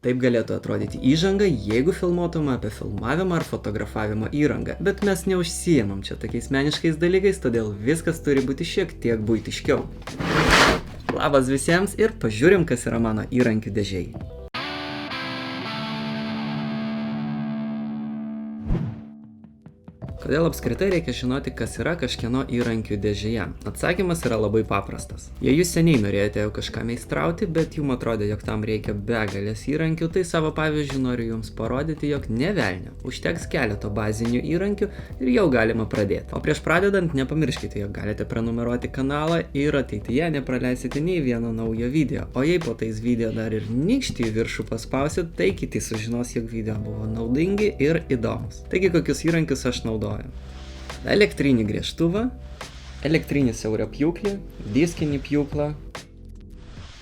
Taip galėtų atrodyti įžanga, jeigu filmuotume apie filmavimą ar fotografavimo įrangą, bet mes neužsiemam čia tokiais meniškais dalykais, todėl viskas turi būti šiek tiek buitiškiau. Labas visiems ir pažiūrim, kas yra mano įrankių dėžėj. Kodėl apskritai reikia žinoti, kas yra kažkieno įrankių dėžėje? Atsakymas yra labai paprastas. Jei jūs seniai norėjote jau kažką meistrauti, bet jums atrodė, jog tam reikia begalės įrankių, tai savo pavyzdžiu noriu jums parodyti, jog ne velnio. Užteks keleto bazinių įrankių ir jau galima pradėti. O prieš pradedant nepamirškite, jog galite prenumeruoti kanalą ir ateityje nepraleisite nei vieno naujo video. O jei po tais video dar ir nykštį į viršų paspausit, tai kiti sužinos, jog video buvo naudingi ir įdomus. Taigi kokius įrankius aš naudoju? Elektrinį griežtuvą, elektrinį siaurapjūklį, diskinį pjūklą,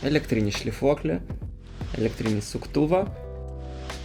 elektrinį šlifuoklį, elektrinį suktuvą,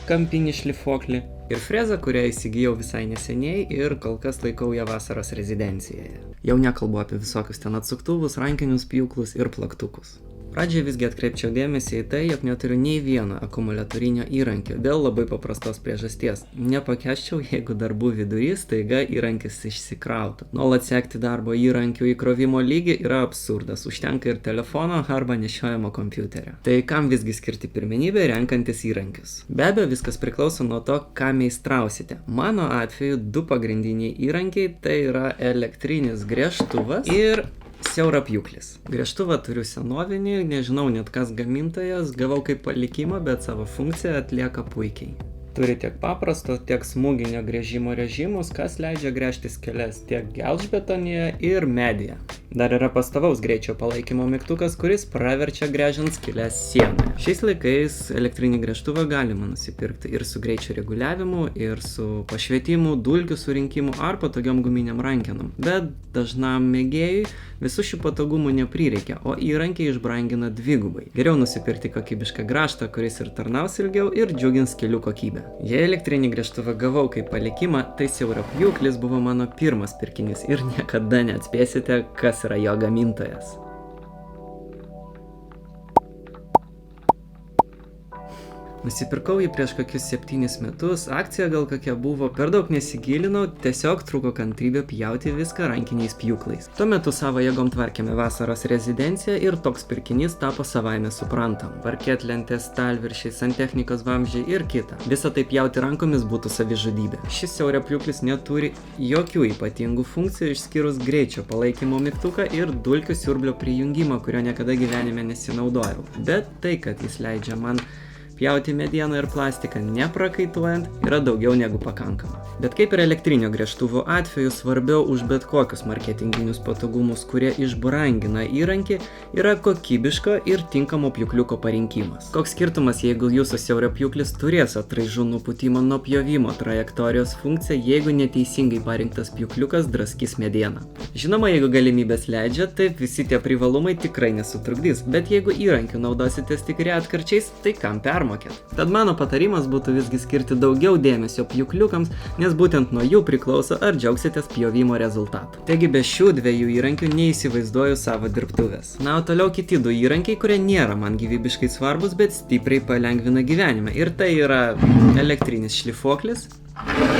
kampinį šlifuoklį ir frezą, kurią įsigijau visai neseniai ir kol kas laikau ją vasaros rezidencijoje. Jau nekalbu apie visokius ten atsuktuvus, rankinius pjūklus ir plaktukus. Pradžiai visgi atkreipčiau dėmesį į tai, jog neturiu nei vieno akumuliatorinio įrankio dėl labai paprastos priežasties. Nepakęsčiau, jeigu darbų vidurys staiga įrankis išsikrautų. Nuolat sekti darbo įrankių įkrovimo lygį yra absurdas, užtenka ir telefono arba nešiojamo kompiuterio. Tai kam visgi skirti pirmenybę renkantis įrankius? Be abejo, viskas priklauso nuo to, ką meistrausite. Mano atveju du pagrindiniai įrankiai tai yra elektrinis griežtuvas ir siaurapjūklis. Griežtuvą turiu senovinį, nežinau net kas gamintojas, gavau kaip palikimą, bet savo funkciją atlieka puikiai. Turi tiek paprasto, tiek smūginio griežimo režimus, kas leidžia gręžti skeles tiek gelžbetonėje ir medyje. Dar yra pastovaus greičio palaikymo mygtukas, kuris praverčia gręžiant skeles sienoje. Šiais laikais elektrinį griežtuvą galima nusipirkti ir su greičio reguliavimu, ir su pašvietimu, dulkių surinkimu ar patogiom guminiam rankenom. Bet dažnam mėgėjui visų šių patogumų neprireikia, o įrankiai išbrangina dvigubai. Geriau nusipirkti kokybišką grąžtą, kuris ir tarnaus ilgiau ir džiugins kelių kokybę. Jei elektrinį griežtuvą gavau kaip palikimą, tai siaurapjūklis buvo mano pirmas pirkinys ir niekada neatspėsite, kas yra jo gamintojas. Nusipirkau jį prieš kokius 7 metus, akcija gal kokia buvo, per daug nesigilinau, tiesiog trūko kantrybė pjauti viską rankiniais pjūklais. Tuo metu savo jėgom tvarkėme vasaros rezidenciją ir toks pirkinys tapo savaime suprantam. Parketlentės, stalviršiai, santechnikos vamzdžiai ir kita. Visą tai pjauti rankomis būtų savižudybė. Šis siaurapjūklis neturi jokių ypatingų funkcijų išskyrus greičio palaikymo mygtuką ir dulkių siurblio prijungimą, kurio niekada gyvenime nesinaudojau. Bet tai, kad jis leidžia man pjauti medieną ir plastiką neprakaituojant, yra daugiau negu pakankama. Bet kaip ir elektrinio griežtuvo atveju, svarbiau už bet kokius marketinginius patogumus, kurie išbrangina įrankį, yra kokybiško ir tinkamo pjūkliuko parinkimas. Koks skirtumas, jeigu jūsų siaurapjūklis turės atraižų nupūtimo nuo pjovimo trajektorijos funkciją, jeigu neteisingai parinktas pjūkliukas draskys medieną. Žinoma, jeigu galimybės leidžia, taip visi tie privalumai tikrai nesutrukdys, bet jeigu įrankiu naudositės tik retkarčiais, tai kam permokėt? Tad mano patarimas būtų visgi skirti daugiau dėmesio pjūkliukams, nes būtent nuo jų priklauso, ar džiaugsitės pjovimo rezultatu. Taigi be šių dviejų įrankių neįsivaizduoju savo dirbtuvės. Na, o toliau kiti du įrankiai, kurie nėra man gyvybiškai svarbus, bet stipriai palengvina gyvenimą. Ir tai yra elektrinis šlifuoklis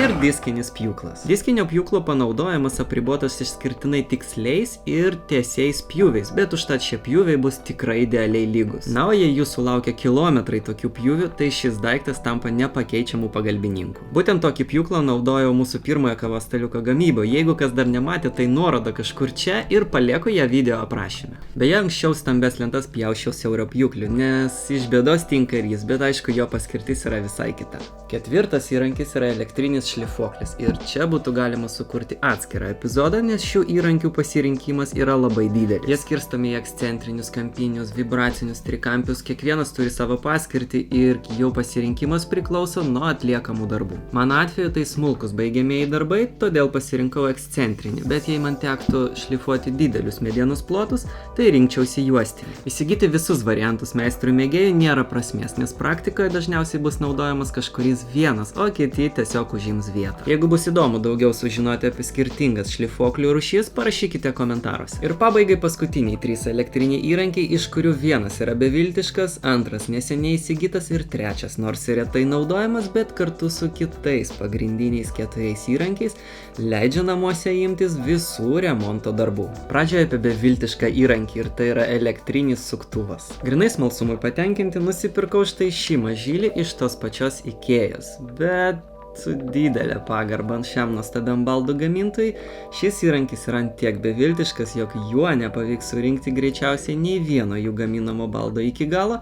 ir diskinis pjūklas. Diskinio pjūklo panaudojimas apribotas išskirtinai tiksliais ir tiesiais pjūviais, bet užtat šie pjūviai bus tikrai idealiai lygus. Na, o jei jūsų laukia kilometrai tokių pjūvių, tai šis daiktas tampa nepakeičiamų pagalbininkų. Būtent tokį pjūklą naudojau mūsų pirmojo kavos staliuko gamyboje. Jeigu kas dar nematė, tai nuoroda kažkur čia ir palieku ją video aprašyme. Beje, anksčiau stambes lentas pjaučiau siaurapjūkliu, nes iš bėdos tinka ir jis, bet aišku, jo paskirtis yra visai kita. Ketvirtas įrankis yra elektrinis šlifuoklis ir čia būtų galima sukurti atskirą epizodą, nes šių įrankių pasirinkimas yra labai didelis. Jie skirstomi į ekscentrinius, kampinius, vibracinius, trikampius, kiekvienas turi savo paskirtį ir jų pasirinkimas priklauso nuo atliekamų darbų. Mano atveju tai smulkus baigiamieji darbai, todėl pasirinkau ekscentrinį, bet jei man tektų šlifuoti didelius medienos plotus, tai rinkčiausi juostinį. Įsigyti visus variantus meistrų mėgėjų nėra prasmės, nes praktikoje dažniausiai bus naudojamas kažkuris vienas, o kiti tiesiog tiesiog užims vietą. Jeigu bus įdomu daugiau sužinoti apie skirtingas šlifuoklių rūšis, parašykite komentaruose. Ir pabaigai paskutiniai 3 elektriniai įrankiai, iš kurių vienas yra beviltiškas, antras neseniai įsigytas ir trečias, nors ir retai naudojamas, bet kartu su kitais pagrindiniais 4 įrankiais leidžia namuose imtis visų remonto darbų. Pradžioje apie beviltišką įrankį, ir tai yra elektrinis suktuvas. Grynai smalsumui patenkinti nusipirkau štai šį mažylį iš tos pačios Ikėjos, bet su didelė pagarba šiam nuostabiam baldų gamintojui, šis įrankis yra tiek beviltiškas, jog juo nepavyks surinkti greičiausiai nei vieno jų gaminamo baldo iki galo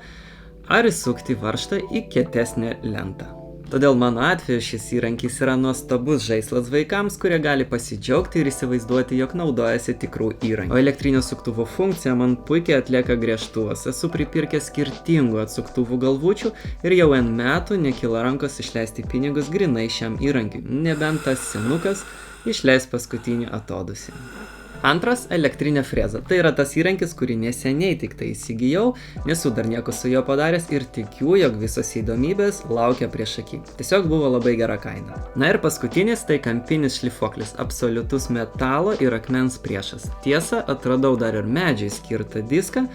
ar įsukti varžtą į kietesnę lentą. Todėl mano atveju šis įrankis yra nuostabus žaislas vaikams, kurie gali pasidžiaugti ir įsivaizduoti, jog naudojasi tikrų įrankių. O elektrinio suktuvo funkcija man puikiai atlieka griežtuvas. Esu pripirkęs skirtingų atsuktuvų galvučių ir jau N metų nekyla rankos išleisti pinigus grynai šiam įrankiui, nebent tas senukas išleis paskutinį atodūsį. Antras – elektrinė freza. Tai yra tas įrankis, kurį neseniai tik tai įsigijau, nesu dar nieko su juo padaręs ir tikiu, jog visos įdomybės laukia priešaky. Tiesiog buvo labai gera kaina. Na ir paskutinis – tai kampinis šlifuoklis, absoliutus metalo ir akmens priešas. Tiesa, atradau dar ir medžiai skirtą diską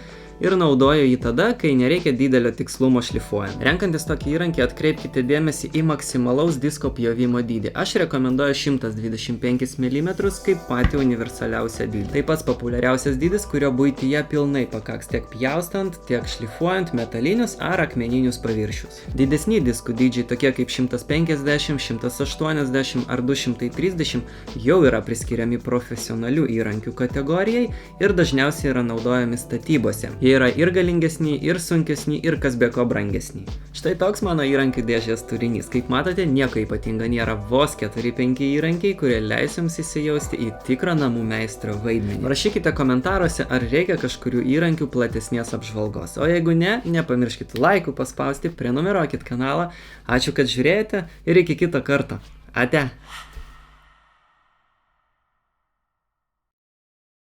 ir naudoju jį tada, kai nereikia didelio tikslumo šlifuojant. Renkantis tokį įrankį atkreipkite dėmesį į maksimalaus disko pjovimo dydį. Aš rekomenduoju 125 mm kaip patį universaliausią dydį. Tai pats populiariausias dydis, kurio buityje pilnai pakaks tiek pjaustant, tiek šlifuojant metalinius ar akmeninius paviršius. Didesni diskų dydžiai, tokie kaip 150, 180 ar 230, jau yra priskiriami profesionalių įrankių kategorijai ir dažniausiai yra naudojami statybose. Jie yra ir galingesni, ir sunkesni, ir kas be ko brangesni. Štai toks mano įrankių dėžės turinys. Kaip matote, nieko ypatinga nėra, vos 4-5 įrankiai, kurie leis jums įsijausti į tikrą namų meistro vaidmenį. Rašykite komentaruose, ar reikia kažkurių įrankių platesnės apžvalgos. O jeigu ne, nepamirškite laikų paspausti, prenumeruokit kanalą. Ačiū, kad žiūrėjote ir iki kito karto. Ate!